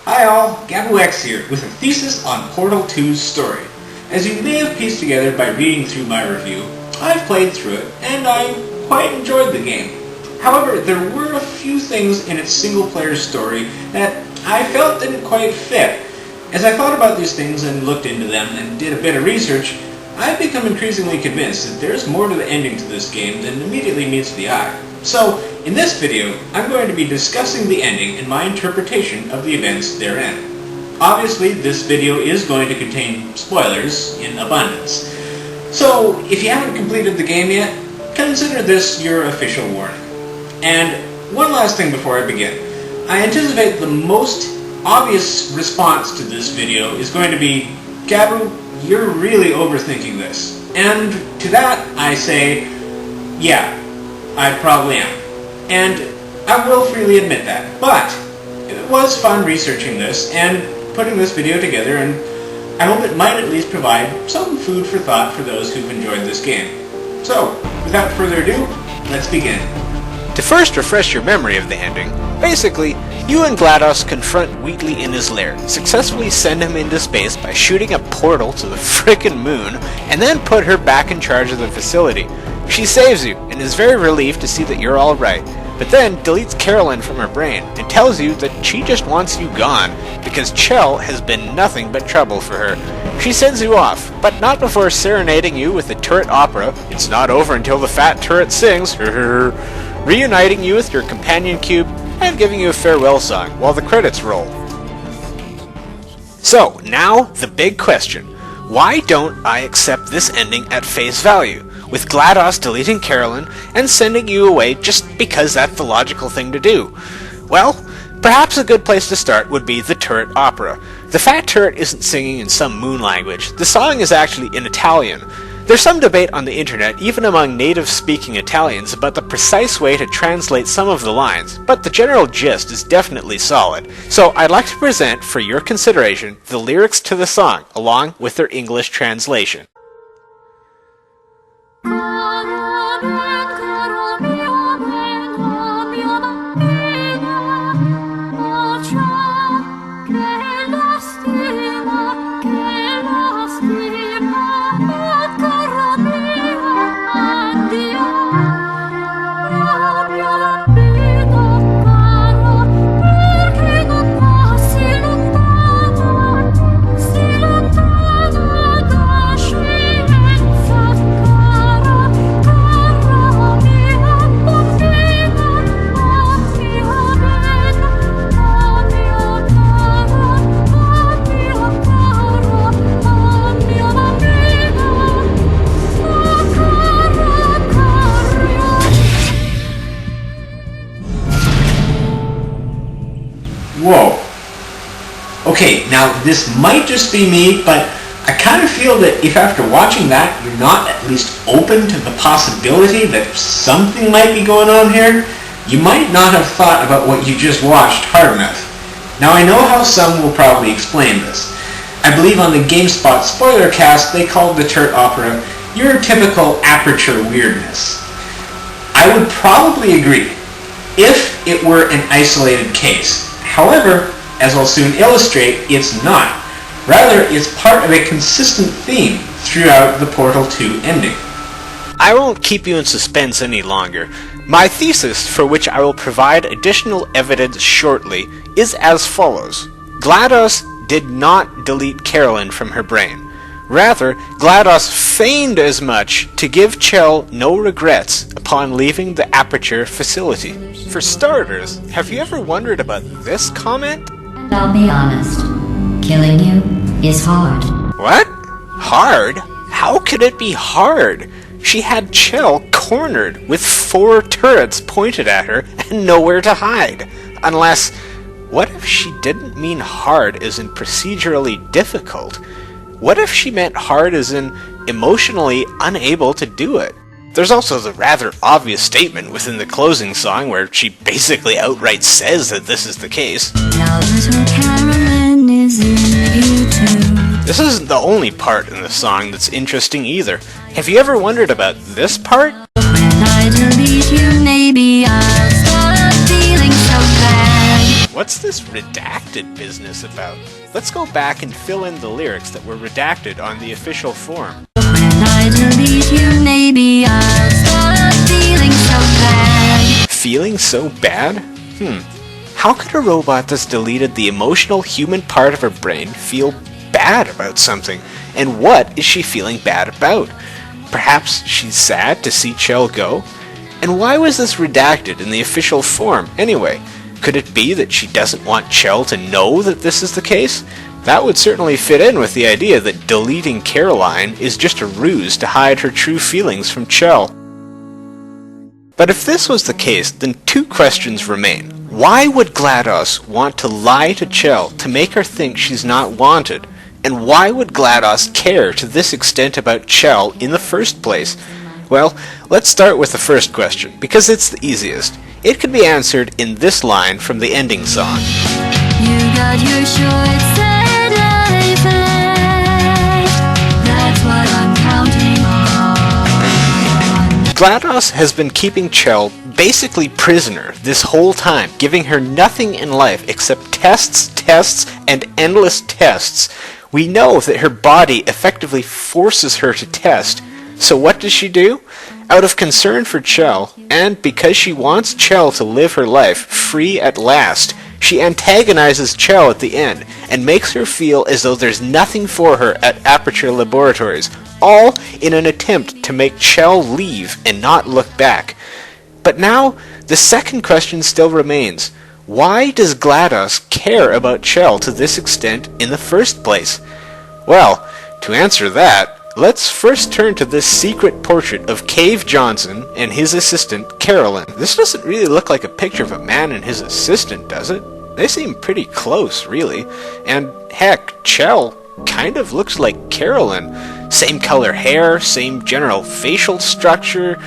Hi all, GabuX here with a thesis on Portal 2's story. As you may have pieced together by reading through my review, I've played through it and I quite enjoyed the game. However, there were a few things in its single-player story that I felt didn't quite fit. As I thought about these things and looked into them and did a bit of research, I've become increasingly convinced that there's more to the ending to this game than immediately meets the eye. So, in this video, I'm going to be discussing the ending and my interpretation of the events therein. Obviously, this video is going to contain spoilers in abundance. So, if you haven't completed the game yet, consider this your official warning. And one last thing before I begin. I anticipate the most obvious response to this video is going to be, Gabu, you're really overthinking this. And to that, I say, yeah, I probably am. And I will freely admit that. But it was fun researching this and putting this video together, and I hope it might at least provide some food for thought for those who've enjoyed this game. So, without further ado, let's begin. To first refresh your memory of the ending, basically, you and GLaDOS confront Wheatley in his lair, successfully send him into space by shooting a portal to the frickin' moon, and then put her back in charge of the facility. She saves you, and is very relieved to see that you're alright, but then deletes Carolyn from her brain, and tells you that she just wants you gone, because Chell has been nothing but trouble for her. She sends you off, but not before serenading you with the turret opera, It's Not Over Until the Fat Turret Sings, reuniting you with your companion cube, and giving you a farewell song while the credits roll. So, now, the big question. Why don't I accept this ending at face value, with GLaDOS deleting Carolyn and sending you away just because that's the logical thing to do? Well, perhaps a good place to start would be the turret opera. The fat turret isn't singing in some moon language. The song is actually in Italian. There's some debate on the internet, even among native-speaking Italians, about the precise way to translate some of the lines, but the general gist is definitely solid. So I'd like to present, for your consideration, the lyrics to the song, along with their English translation. Whoa. Okay, now this might just be me, but I kind of feel that if after watching that you're not at least open to the possibility that something might be going on here, you might not have thought about what you just watched hard enough. Now I know how some will probably explain this. I believe on the GameSpot spoiler cast they called the turret opera your typical aperture weirdness. I would probably agree if it were an isolated case. However, as I'll soon illustrate, it's not. Rather, it's part of a consistent theme throughout the Portal 2 ending. I won't keep you in suspense any longer. My thesis, for which I will provide additional evidence shortly, is as follows. GLaDOS did not delete Carolyn from her brain. Rather, GLaDOS feigned as much to give Chell no regrets upon leaving the Aperture facility. For starters, have you ever wondered about this comment? I'll be honest, killing you is hard. What? Hard? How could it be hard? She had Chell cornered with 4 turrets pointed at her and nowhere to hide. Unless, what if she didn't mean hard as in procedurally difficult? What if she meant hard as in emotionally unable to do it? There's also the rather obvious statement within the closing song where she basically outright says that this is the case. Now little Carolyn is in you too. This isn't the only part in the song that's interesting either. Have you ever wondered about this part? When I delete you, maybe I'll stop feeling so bad. what's this redacted business about? Let's go back and fill in the lyrics that were redacted on the official form. When I delete you, maybe I'll stop feeling so bad. Feeling so bad? How could a robot that's deleted the emotional human part of her brain feel bad about something? And what is she feeling bad about? Perhaps she's sad to see Chell go? And why was this redacted in the official form anyway? Could it be that she doesn't want Chell to know that this is the case? That would certainly fit in with the idea that deleting Caroline is just a ruse to hide her true feelings from Chell. But if this was the case, then two questions remain. Why would GLaDOS want to lie to Chell to make her think she's not wanted? And why would GLaDOS care to this extent about Chell in the first place? Well, let's start with the first question, because it's the easiest. It can be answered in this line from the ending song. You got your short sad life left. That's what I'm counting on. GLaDOS has been keeping Chell basically prisoner this whole time, giving her nothing in life except tests, and endless tests. We know that her body effectively forces her to test. So what does she do? Out of concern for Chell, and because she wants Chell to live her life free at last, she antagonizes Chell at the end and makes her feel as though there's nothing for her at Aperture Laboratories, all in an attempt to make Chell leave and not look back. But now, the second question still remains. Why does GLaDOS care about Chell to this extent in the first place? Well, to answer that, let's first turn to this secret portrait of Cave Johnson and his assistant, Carolyn. This doesn't really look like a picture of a man and his assistant, does it? They seem pretty close, really. And heck, Chell kind of looks like Carolyn. Same color hair, same general facial structure.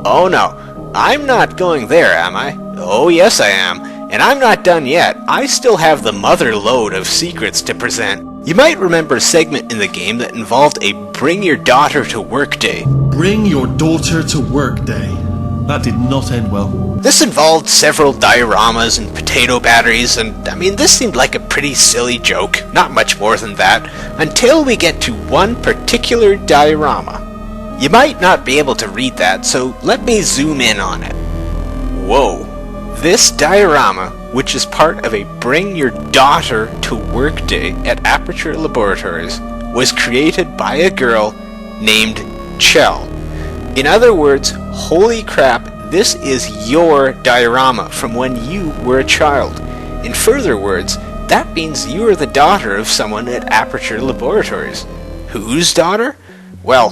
Oh no, I'm not going there, am I? Oh yes I am. And I'm not done yet. I still have the mother load of secrets to present. You might remember a segment in the game that involved a Bring Your Daughter to Work Day. Bring your daughter to work day. That did not end well. This involved several dioramas and potato batteries, and I mean, this seemed like a pretty silly joke, not much more than that, until we get to one particular diorama. You might not be able to read that, so let me zoom in on it. Whoa. This diorama, which is part of a Bring Your Daughter to Work Day at Aperture Laboratories, was created by a girl named Chell. In other words, holy crap, this is your diorama from when you were a child. In further words, that means you are the daughter of someone at Aperture Laboratories. Whose daughter? Well,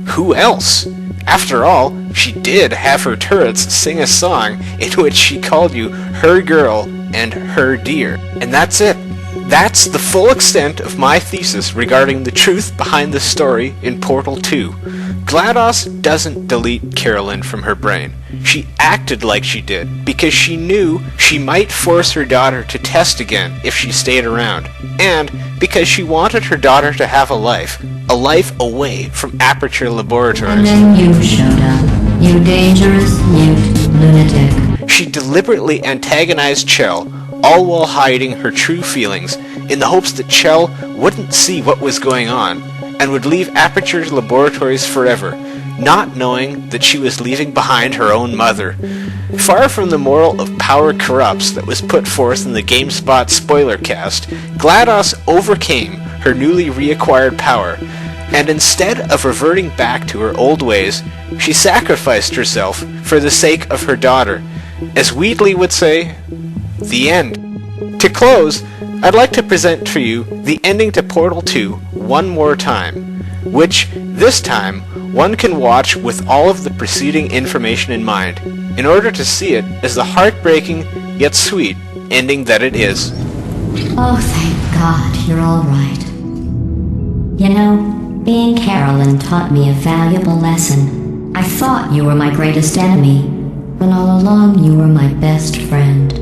who else? After all, she did have her turrets sing a song in which she called you her girl and her dear. And that's it. That's the full extent of my thesis regarding the truth behind the story in Portal 2. GLaDOS doesn't delete Carolyn from her brain. She acted like she did because she knew she might force her daughter to test again if she stayed around, and because she wanted her daughter to have a life away from Aperture Laboratories. And then you showed up, you dangerous, mute lunatic. She deliberately antagonized Chell, all while hiding her true feelings, in the hopes that Chell wouldn't see what was going on, and would leave Aperture Laboratories forever, not knowing that she was leaving behind her own mother. Far from the moral of power corrupts that was put forth in the GameSpot spoiler cast, GLaDOS overcame her newly reacquired power, and instead of reverting back to her old ways, she sacrificed herself for the sake of her daughter. As Wheatley would say, the end. To close, I'd like to present for you the ending to Portal 2 one more time, which, this time, one can watch with all of the preceding information in mind, in order to see it as the heartbreaking, yet sweet, ending that it is. Oh, thank God, you're all right. You know, being Carolyn taught me a valuable lesson. I thought you were my greatest enemy, when all along you were my best friend.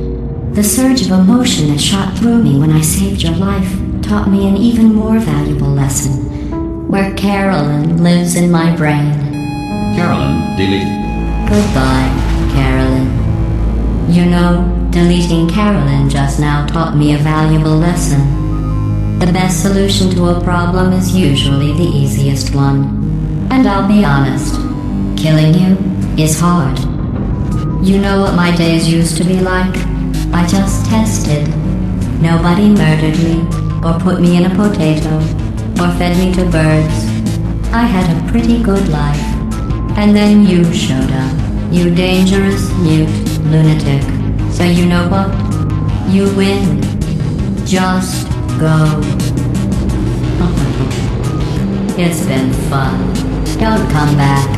The surge of emotion that shot through me when I saved your life taught me an even more valuable lesson, where Carolyn lives in my brain. Carolyn, delete. Goodbye, Carolyn. You know, deleting Carolyn just now taught me a valuable lesson. The best solution to a problem is usually the easiest one. And I'll be honest, killing you is hard. You know what my days used to be like? I just tested. Nobody murdered me, or put me in a potato, or fed me to birds. I had a pretty good life. And then you showed up, you dangerous, mute lunatic. So you know what? You win. Just go. It's been fun. Don't come back.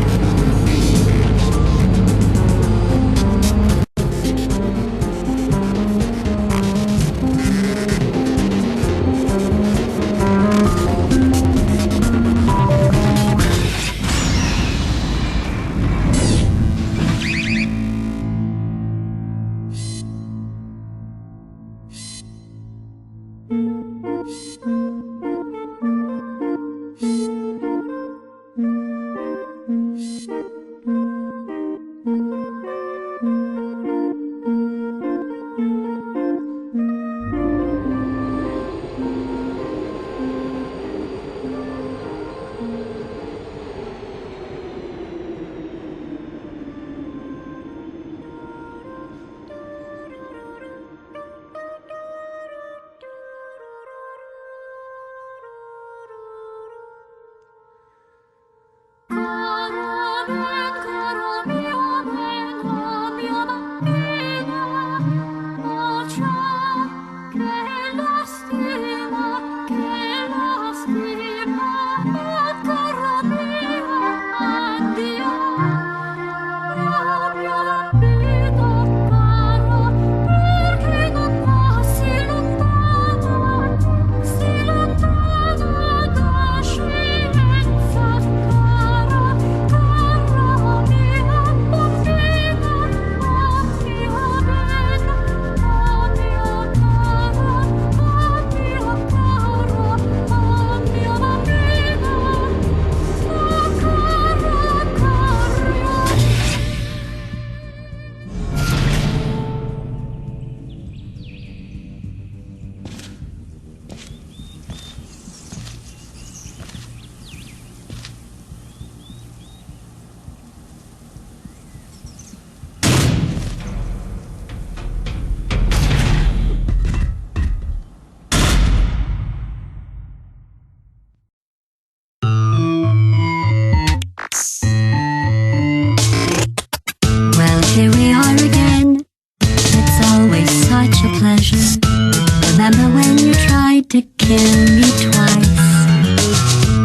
Here we are again. It's always such a pleasure. Remember when you tried to kill me twice?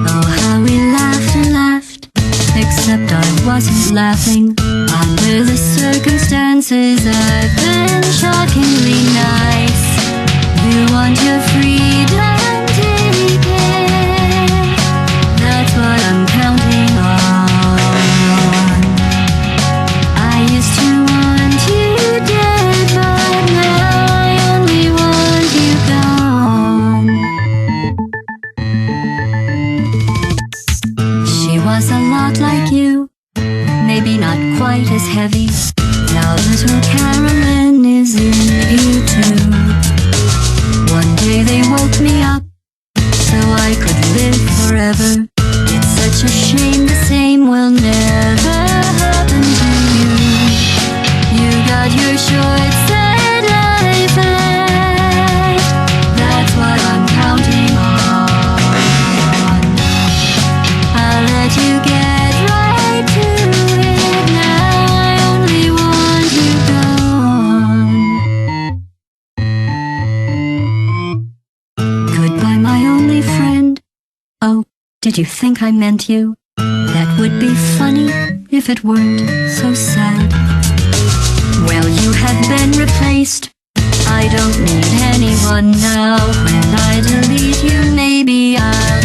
Oh, how we laughed and laughed. Except I wasn't laughing. Under the circumstances, I've been shockingly nice. You want your freedom, take it. That's what I'm counting on. I used to want you dead, but now I only want you gone. She was a lot like you, maybe not quite as heavy. Now little Carolyn is in you too. One day they woke me up, so I could live forever. It's such a shame the same will never happen to you. You got your short set life left. That's what I'm counting on. I'll let you get right to it. Now I only want you gone. Goodbye, my only friend. Oh, did you think I meant you? That would be funny if it weren't so sad. Well, you have been replaced. I don't need anyone now. When I delete you, maybe I'll